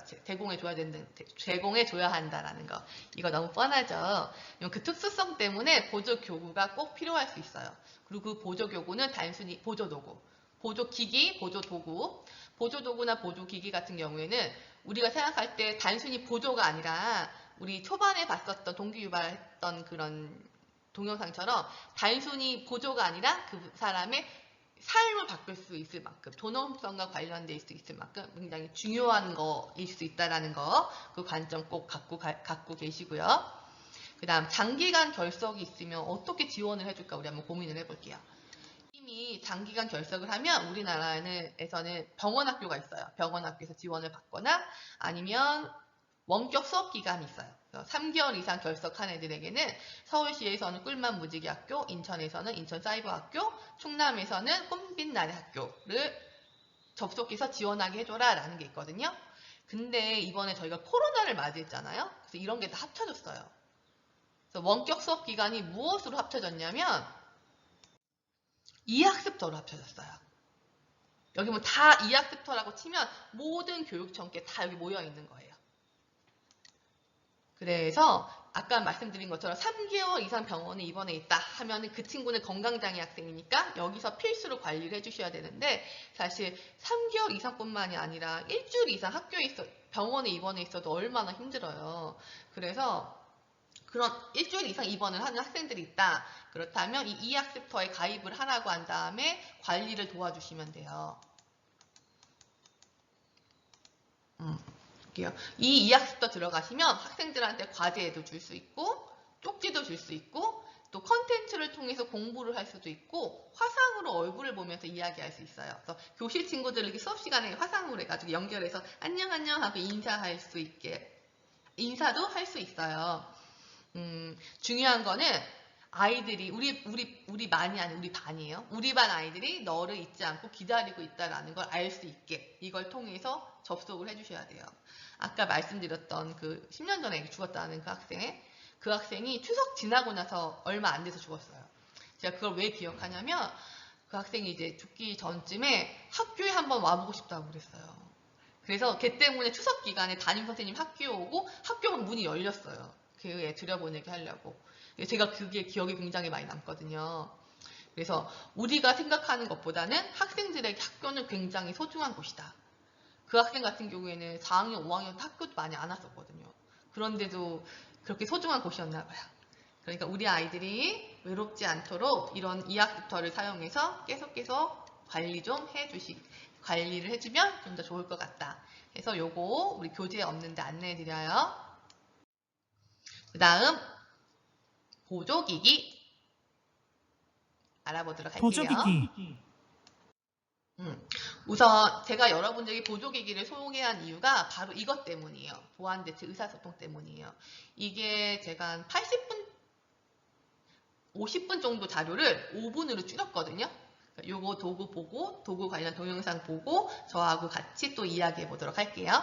한다라는 거. 이거 너무 뻔하죠. 그 특수성 때문에 보조교구가 꼭 필요할 수 있어요. 그리고 그 보조교구는 단순히 보조도구, 보조기기, 보조도구나 보조기기 같은 경우에는 우리가 생각할 때 단순히 보조가 아니라 우리 초반에 봤었던 동기유발했던 그런 동영상처럼 단순히 보조가 아니라 그 사람의 삶을 바꿀 수 있을 만큼, 존엄성과 관련돼 있을 수 있을 만큼 굉장히 중요한 거일 수 있다는 거, 그 관점 꼭 갖고 계시고요. 그 다음 장기간 결석이 있으면 어떻게 지원을 해줄까 우리 한번 고민을 해볼게요. 이미 장기간 결석을 하면 우리나라에서는 병원학교가 있어요. 병원학교에서 지원을 받거나 아니면 원격 수업 기간이 있어요. 3개월 이상 결석한 애들에게는 서울시에서는 꿀만 무지개학교, 인천에서는 인천사이버학교, 충남에서는 꿈빛나래 학교를 접속해서 지원하게 해줘라 라는 게 있거든요. 근데 이번에 저희가 코로나를 맞이했잖아요. 그래서 이런 게 다 합쳐졌어요. 그래서 원격 수업 기간이 무엇으로 합쳐졌냐면 이학습터로 합쳐졌어요. 여기 뭐 다 이학습터라고 치면 모든 교육청계 다 여기 모여 있는 거예요. 그래서 아까 말씀드린 것처럼 3개월 이상 병원에 입원해 있다 하면은 그 친구는 건강장애 학생이니까 여기서 필수로 관리를 해주셔야 되는데, 사실 3개월 이상뿐만이 아니라 일주일 이상 병원에 입원해 있어도 얼마나 힘들어요. 그래서 그런 일주일 이상 입원을 하는 학생들이 있다. 그렇다면 이 이학습터에 가입을 하라고 한 다음에 관리를 도와주시면 돼요. 이 이학습터 들어가시면 학생들한테 과제도 줄 수 있고 쪽지도 줄 수 있고 또 컨텐츠를 통해서 공부를 할 수도 있고 화상으로 얼굴을 보면서 이야기할 수 있어요. 그래서 교실 친구들 이렇게 수업 시간에 화상으로 해가지고 연결해서 안녕 안녕 하고 인사할 수 있게 인사도 할 수 있어요. 중요한 거는 아이들이 우리 반이 아닌 우리 반이에요. 우리 반 아이들이 너를 잊지 않고 기다리고 있다라는 걸 알 수 있게 이걸 통해서 접속을 해주셔야 돼요. 아까 말씀드렸던 그 10년 전에 죽었다는 그 학생이 추석 지나고 나서 얼마 안 돼서 죽었어요. 제가 그걸 왜 기억하냐면 그 학생이 이제 죽기 전쯤에 학교에 한번 와보고 싶다고 그랬어요. 그래서 걔 때문에 추석 기간에 담임 선생님 학교에 오고 학교 문이 열렸어요. 그 애 들여보내게 하려고. 제가 그게 기억이 굉장히 많이 남거든요. 그래서 우리가 생각하는 것보다는 학생들에게 학교는 굉장히 소중한 곳이다. 그 학생 같은 경우에는 4학년, 5학년 학교도 많이 안 왔었거든요. 그런데도 그렇게 소중한 곳이었나 봐요. 그러니까 우리 아이들이 외롭지 않도록 이런 이학습터를 사용해서 계속 관리를 해주면 좀 더 좋을 것 같다. 그래서 요거 우리 교재에 없는데 안내해드려요. 그 다음 보조기기 알아보도록 할게요.
보조기기.
우선 제가 여러분들에게 보조기기를 소개한 이유가 바로 이것 때문이에요. 보완대체 의사소통 때문이에요. 이게 제가 한 80분, 50분 정도 자료를 5분으로 줄였거든요. 요거 도구 보고, 도구 관련 동영상 보고 저하고 같이 또 이야기해 보도록 할게요.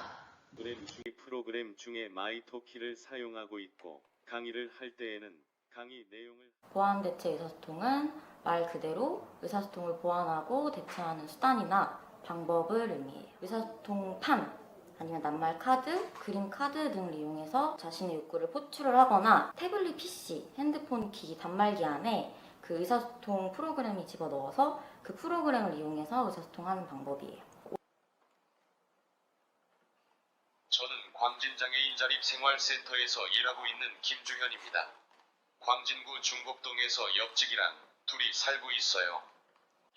프로그램 중에 마이토키를 사용하고 있고 강의를 할 때에는 강의 내용을
보완대체 의사소통은 말 그대로 의사소통을 보완하고 대체하는 수단이나 방법을 의미해요. 의사소통판 아니면 낱말 카드, 그림 카드 등을 이용해서 자신의 욕구를 포출을 하거나 태블릿 PC, 핸드폰 기기, 단말기 안에 그 의사소통 프로그램이 집어넣어서 그 프로그램을 이용해서 의사소통하는 방법이에요.
저는 광진장애인자립생활센터에서 일하고 있는 김중현입니다. 광진구 중곡동에서 옆집이랑 둘이 살고 있어요.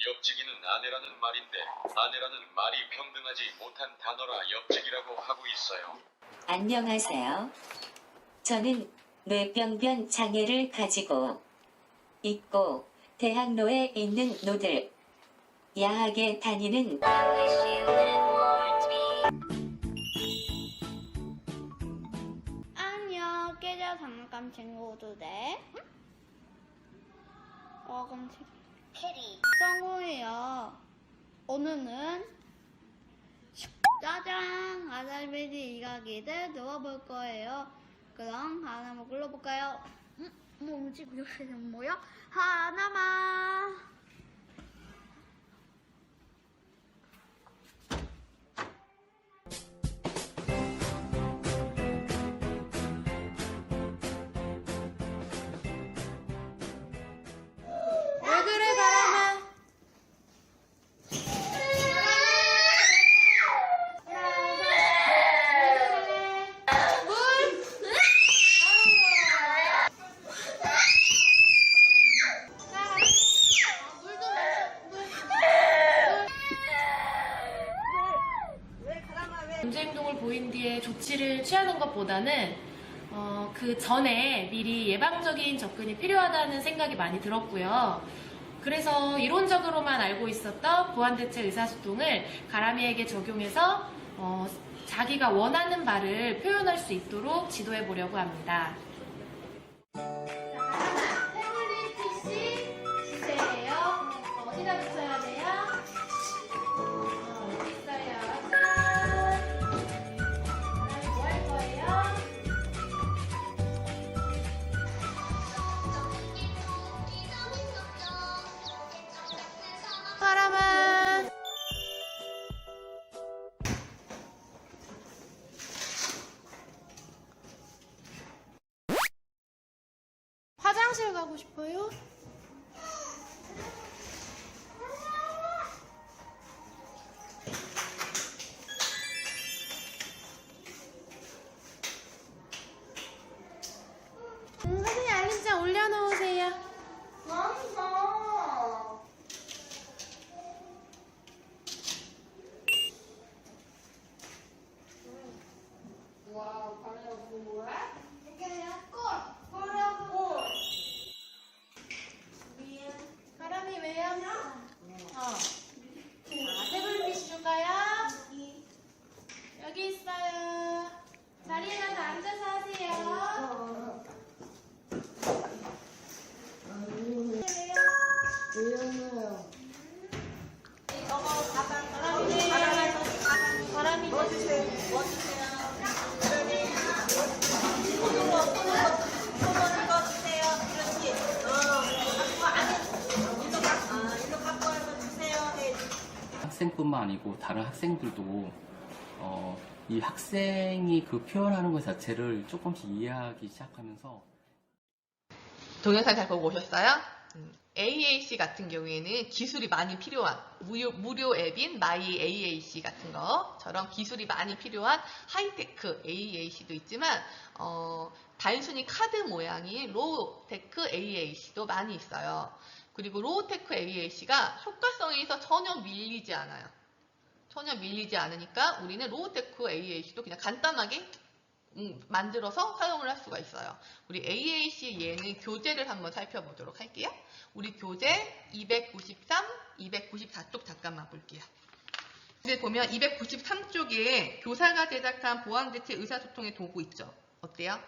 옆집이는 아내라는 말인데 아내라는 말이 평등하지 못한 단어라 옆집이라고 하고 있어요.
안녕하세요. 저는 뇌병변 장애를 가지고 있고 대학로에 있는 노들 야하게 다니는
안녕, 깨자 장난감 친구들. 그럼 캐리 성우예요. 오늘은 짜장 아살비디 이야기를 들어볼 거예요. 그럼 하나만 골라볼까요? 뭐지? 그렇게 뭐야? 하나만. 왜 그래 사람아?
범죄 행동을 보인 뒤에 조치를 취하는 것보다는 그 전에 미리 예방적인 접근이 필요하다는 생각이 많이 들었고요. 그래서 이론적으로만 알고 있었던 보완대체 의사소통을 가람이에게 적용해서 자기가 원하는 바를 표현할 수 있도록 지도해 보려고 합니다.
태블릿 PC 주제예요. 어디다 붙여야 돼요? 어디 있어요? 뭐 할 거예요?
하고 싶어요? 선생님 알림장 올려놓으세요. 바람이 왜요? 자, 태블릿 줄까요? 여기 있어요. 자리에 가서 앉아서 하세요. 바람이
학생뿐만 아니고 다른 학생들도 이 학생이 그 표현하는 것 자체를 조금씩 이해하기 시작하면서
동영상 잘 보고 오셨어요? AAC 같은 경우에는 기술이 많이 필요한 무료 앱인 마이 AAC 같은 것처럼 기술이 많이 필요한 하이테크 AAC도 있지만 단순히 카드 모양인 로우테크 AAC도 많이 있어요. 그리고 로우테크 AAC가 효과성에서 전혀 밀리지 않아요. 전혀 밀리지 않으니까 우리는 로우테크 AAC도 그냥 간단하게 만들어서 사용을 할 수가 있어요. 우리 AAC 예는 교재를 한번 살펴보도록 할게요. 우리 교재 293, 294쪽 잠깐만 볼게요. 여기 보면 293쪽에 교사가 제작한 보안대체 의사소통의 도구 있죠. 어때요?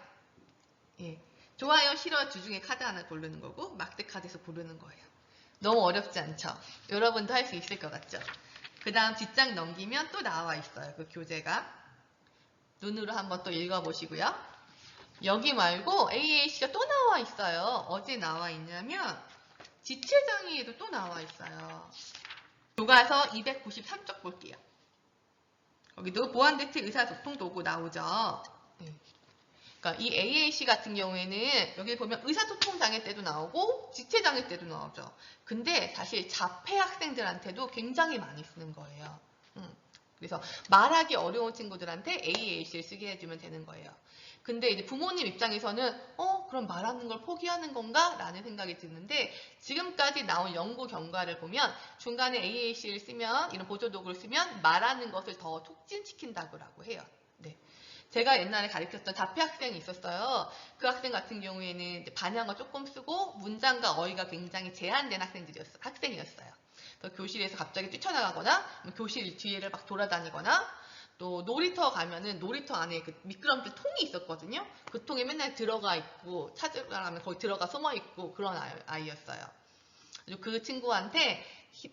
예. 좋아요, 싫어 주 중에 카드 하나 고르는 거고 막대 카드에서 고르는 거예요. 너무 어렵지 않죠? 여러분도 할 수 있을 것 같죠? 그 다음 뒷장 넘기면 또 나와 있어요. 그 교재가. 눈으로 한번 또 읽어보시고요. 여기 말고 AAC가 또 나와 있어요. 어디 나와 있냐면 지체장애에도 또 나와 있어요. 교과서 293쪽 볼게요. 거기도 보안대체 의사소통 도구 나오죠. 그러니까 이 AAC 같은 경우에는 여기 보면 의사소통 장애 때도 나오고 지체장애 때도 나오죠. 근데 사실 자폐 학생들한테도 굉장히 많이 쓰는 거예요. 그래서 말하기 어려운 친구들한테 AAC를 쓰게 해주면 되는 거예요. 근데 이제 부모님 입장에서는 그럼 말하는 걸 포기하는 건가? 라는 생각이 드는데 지금까지 나온 연구 결과를 보면 중간에 AAC를 쓰면 이런 보조도구를 쓰면 말하는 것을 더 촉진시킨다고 해요. 네. 제가 옛날에 가르쳤던 자폐 학생이 있었어요. 그 학생 같은 경우에는 이제 반향어 조금 쓰고 문장과 어휘가 굉장히 제한된 학생이었어요. 교실에서 갑자기 뛰쳐나가거나 교실 뒤에를 막 돌아다니거나 또 놀이터 가면은 놀이터 안에 그 미끄럼틀 통이 있었거든요. 그 통에 맨날 들어가 있고 찾으려면 거기 들어가 숨어 있고 그런 아이였어요. 그 친구한테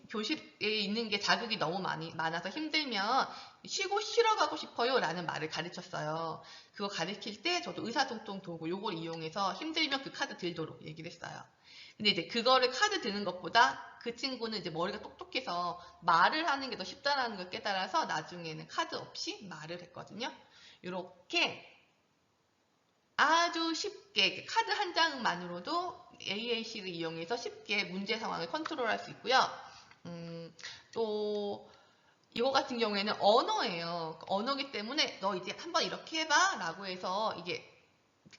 교실에 있는 게 자극이 너무 많아서 힘들면 쉬러 가고 싶어요 라는 말을 가르쳤어요. 그거 가르칠 때 저도 의사소통 도구 요걸 이용해서 힘들면 그 카드 들도록 얘기를 했어요. 근데 이제 그거를 카드 드는 것보다 그 친구는 이제 머리가 똑똑해서 말을 하는 게 더 쉽다는 걸 깨달아서 나중에는 카드 없이 말을 했거든요. 이렇게 아주 쉽게 카드 한 장만으로도 AAC를 이용해서 쉽게 문제 상황을 컨트롤할 수 있고요. 또 이거 같은 경우에는 언어예요. 언어기 때문에 너 이제 한번 이렇게 해봐 라고 해서 이게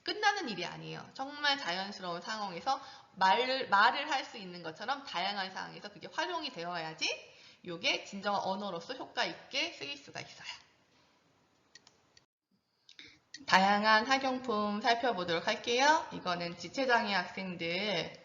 끝나는 일이 아니에요. 정말 자연스러운 상황에서 말을 할 수 있는 것처럼 다양한 상황에서 그게 활용이 되어야지 이게 진정한 언어로서 효과 있게 쓰일 수가 있어요. 다양한 학용품 살펴보도록 할게요. 이거는 지체장애 학생들한테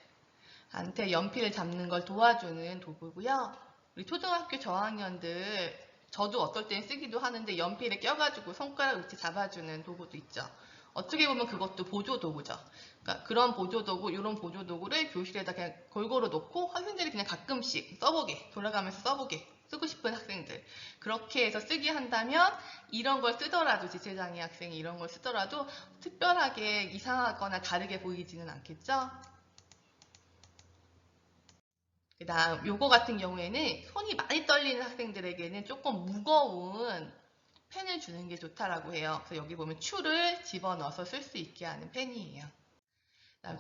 연필을 잡는 걸 도와주는 도구고요. 우리 초등학교 저학년들 저도 어떨 땐 쓰기도 하는데 연필에 껴가지고 손가락 위치 잡아주는 도구도 있죠. 어떻게 보면 그것도 보조도구죠. 그러니까 그런 보조도구, 이런 보조도구를 교실에다 그냥 골고루 놓고 학생들이 그냥 가끔씩 써보게, 돌아가면서 써보게, 쓰고 싶은 학생들. 그렇게 해서 쓰게 한다면 이런 걸 쓰더라도, 지체장애 학생이 이런 걸 쓰더라도 특별하게 이상하거나 다르게 보이지는 않겠죠? 그 다음 요거 같은 경우에는 손이 많이 떨리는 학생들에게는 조금 무거운 펜을 주는 게 좋다라고 해요. 그래서 여기 보면 추를 집어넣어서 쓸 수 있게 하는 펜이에요.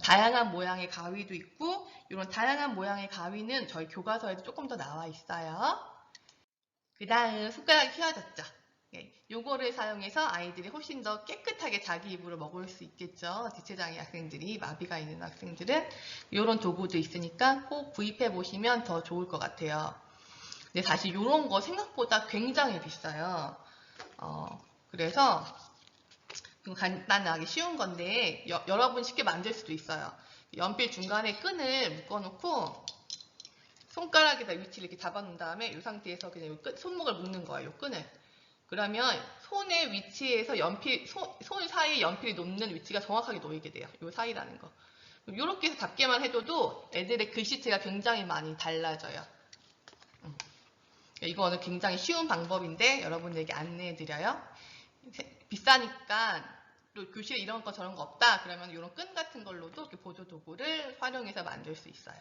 다양한 모양의 가위도 있고 이런 다양한 모양의 가위는 저희 교과서에도 조금 더 나와 있어요. 그 다음 손가락이 휘어졌죠. 요거를 사용해서 아이들이 훨씬 더 깨끗하게 자기 입으로 먹을 수 있겠죠. 지체장애 학생들이, 마비가 있는 학생들은 이런 도구도 있으니까 꼭 구입해 보시면 더 좋을 것 같아요. 근데 사실 이런 거 생각보다 굉장히 비싸요. 그래서 간단하게 쉬운 건데 여러분 쉽게 만들 수도 있어요. 연필 중간에 끈을 묶어놓고 손가락에다 위치를 이렇게 잡아놓은 다음에 이 상태에서 그냥 손목을 묶는 거예요. 이 끈을. 그러면 손의 위치에서 손 사이에 연필이 놓는 위치가 정확하게 놓이게 돼요. 이 사이라는 거. 이렇게 해서 잡기만 해줘도 애들의 글씨체가 굉장히 많이 달라져요. 이거는 굉장히 쉬운 방법인데 여러분들에게 안내해드려요. 비싸니까 또 교실에 이런 거 저런 거 없다 그러면 이런 끈 같은 걸로도 이렇게 보조도구를 활용해서 만들 수 있어요.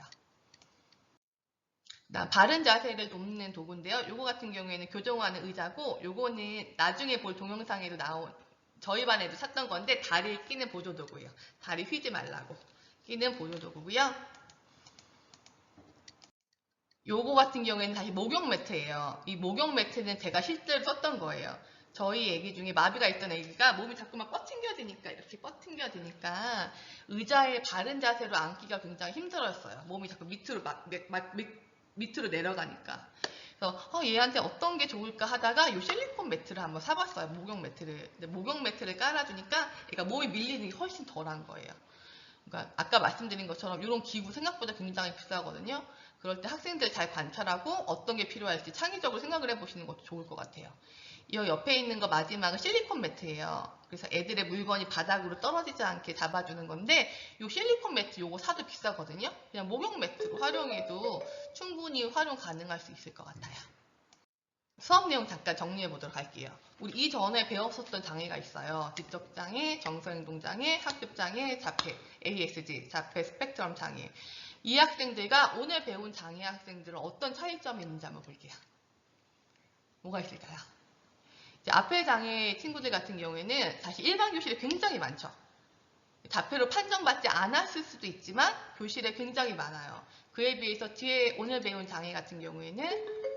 바른 자세를 돕는 도구인데요. 요거 같은 경우에는 교정하는 의자고 요거는 나중에 볼 동영상에도 나온 저희 반에도 샀던 건데 다리에 끼는 보조도구예요. 다리 휘지 말라고 끼는 보조도구고요. 요거 같은 경우에는 다시 목욕 매트예요. 이 목욕 매트는 제가 실제로 썼던 거예요. 저희 애기 중에 마비가 있던 애기가 몸이 자꾸만 뻗팅겨지니까 이렇게 뻗팅겨지니까 의자에 바른 자세로 앉기가 굉장히 힘들었어요. 몸이 자꾸 밑으로 내려가니까. 그래서 얘한테 어떤 게 좋을까 하다가 이 실리콘 매트를 한번 사봤어요. 목욕 매트를. 근데 목욕 매트를 깔아주니까 얘가 몸이 밀리는 게 훨씬 덜한 거예요. 그러니까 아까 말씀드린 것처럼 이런 기구 생각보다 굉장히 비싸거든요. 그럴 때 학생들 잘 관찰하고 어떤 게 필요할지 창의적으로 생각을 해보시는 것도 좋을 것 같아요. 이 옆에 있는 거 마지막은 실리콘 매트예요. 그래서 애들의 물건이 바닥으로 떨어지지 않게 잡아주는 건데 이 실리콘 매트 요거 사도 비싸거든요. 그냥 목욕 매트로 활용해도 충분히 활용 가능할 수 있을 것 같아요. 수업 내용 잠깐 정리해 보도록 할게요. 우리 이전에 배웠었던 장애가 있어요. 지적장애, 정서행동장애, 학습장애, 자폐, ASD, 자폐 스펙트럼 장애. 이 학생들과 오늘 배운 장애 학생들은 어떤 차이점이 있는지 한번 볼게요. 뭐가 있을까요? 자폐 장애 친구들 같은 경우에는 사실 일반 교실에 굉장히 많죠. 자폐로 판정받지 않았을 수도 있지만 교실에 굉장히 많아요. 그에 비해서 뒤에 오늘 배운 장애 같은 경우에는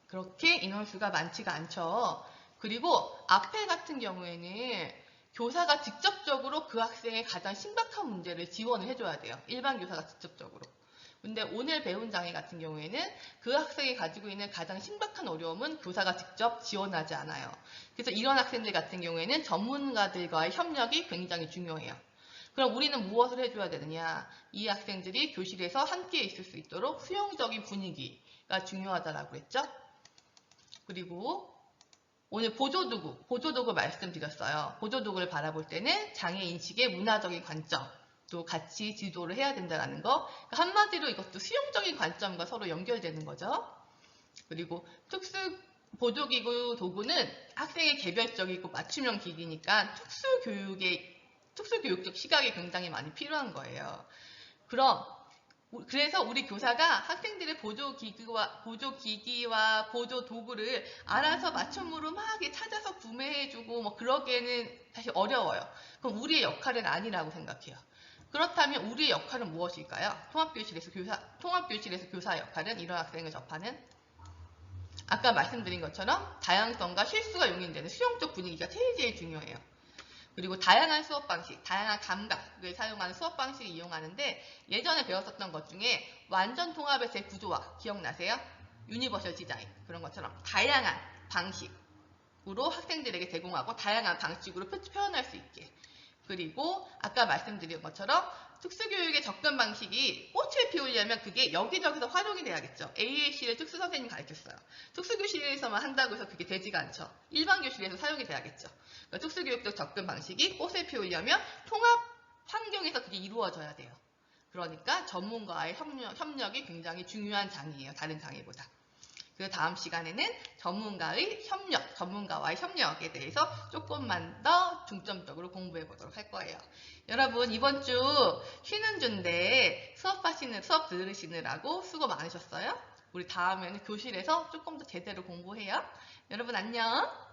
그렇게 인원수가 많지가 않죠. 그리고 앞에 같은 경우에는 교사가 직접적으로 그 학생의 가장 심각한 문제를 지원을 해줘야 돼요. 일반 교사가 직접적으로. 근데 오늘 배운 장애 같은 경우에는 그 학생이 가지고 있는 가장 심각한 어려움은 교사가 직접 지원하지 않아요. 그래서 이런 학생들 같은 경우에는 전문가들과의 협력이 굉장히 중요해요. 그럼 우리는 무엇을 해줘야 되느냐? 이 학생들이 교실에서 함께 있을 수 있도록 수용적인 분위기가 중요하다고 했죠. 그리고 오늘 보조도구 말씀드렸어요. 보조도구를 바라볼 때는 장애인식의 문화적인 관점, 또 같이 지도를 해야 된다는 거. 그러니까 한마디로 이것도 수용적인 관점과 서로 연결되는 거죠. 그리고 특수 보조기구 도구는 학생의 개별적이고 맞춤형 기기니까 특수교육적 시각이 굉장히 많이 필요한 거예요. 그래서 우리 교사가 학생들의 보조기기와 보조도구를 알아서 맞춤으로 막 찾아서 구매해주고 뭐 그러기에는 사실 어려워요. 그럼 우리의 역할은 아니라고 생각해요. 그렇다면 우리의 역할은 무엇일까요? 통합교실에서 교사의 역할은 이런 학생을 접하는 아까 말씀드린 것처럼 다양성과 실수가 용인되는 수용적 분위기가 제일 중요해요. 그리고 다양한 수업 방식, 다양한 감각을 사용하는 수업 방식을 이용하는데 예전에 배웠었던 것 중에 완전 통합의 제 구조화 기억나세요? 유니버셜 디자인 그런 것처럼 다양한 방식으로 학생들에게 제공하고 다양한 방식으로 표현할 수 있게 그리고 아까 말씀드린 것처럼 특수교육의 접근 방식이 꽃을 피우려면 그게 여기저기서 활용이 돼야겠죠. AAC를 특수선생님이 가르쳤어요. 특수교실에서만 한다고 해서 그게 되지가 않죠. 일반 교실에서 사용이 돼야겠죠. 그러니까 특수교육적 접근 방식이 꽃을 피우려면 통합 환경에서 그게 이루어져야 돼요. 그러니까 전문가와의 협력이 굉장히 중요한 장애예요. 다른 장애보다. 그 다음 시간에는 전문가와의 협력에 대해서 조금만 더 중점적으로 공부해 보도록 할 거예요. 여러분 이번 주 쉬는 주인데 수업 들으시느라고 수고 많으셨어요? 우리 다음에는 교실에서 조금 더 제대로 공부해요. 여러분 안녕.